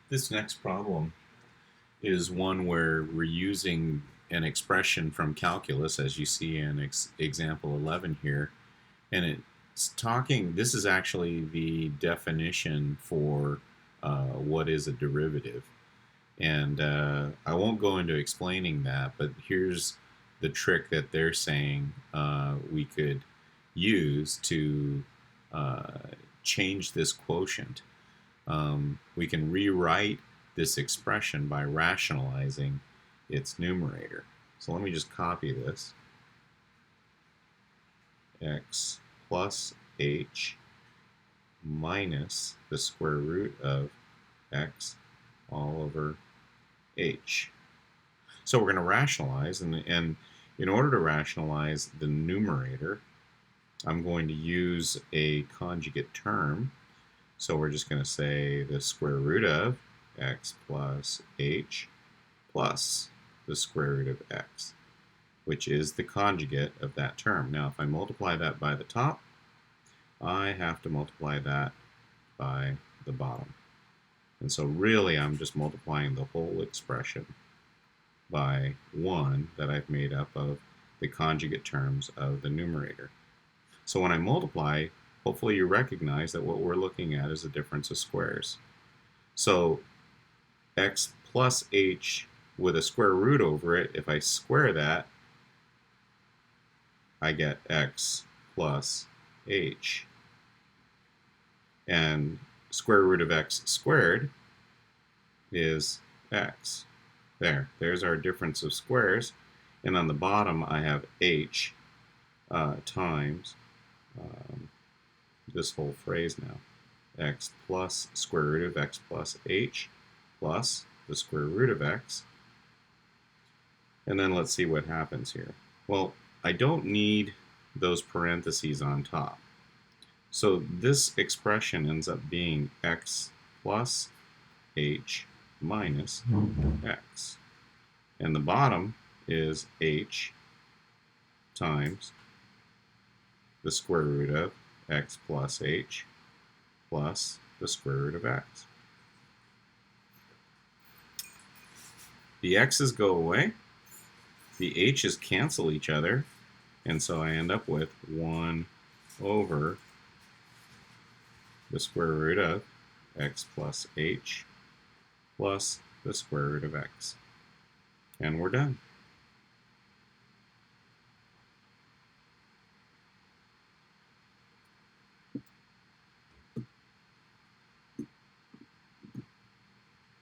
This next problem is one where we're using an expression from calculus, as you see in example 11 here, and this is actually the definition for what is a derivative. And I won't go into explaining that, but here's the trick that they're saying we could use to uh, change this quotient. We can rewrite this expression by rationalizing its numerator. So let me just copy this. X plus h minus the square root of x all over h. So we're going to rationalize, and in order to rationalize the numerator, I'm going to use a conjugate term. So we're just going to say the square root of x plus h plus the square root of x, which is the conjugate of that term. Now, if I multiply that by the top, I have to multiply that by the bottom. And so really, I'm just multiplying the whole expression by 1 that I've made up of the conjugate terms of the numerator. So when I multiply, hopefully you recognize that what we're looking at is a difference of squares. So x plus h with a square root over it, if I square that, I get x plus h. And square root of x squared is x. There's our difference of squares. And on the bottom, I have h times this whole phrase now. X plus square root of x plus h plus the square root of x. And then let's see what happens here. Well, I don't need those parentheses on top. So this expression ends up being x plus h minus x. And the bottom is h times the square root of x plus h plus the square root of x. The x's go away, the h's cancel each other, and so I end up with 1 over the square root of x plus h plus the square root of x. And we're done.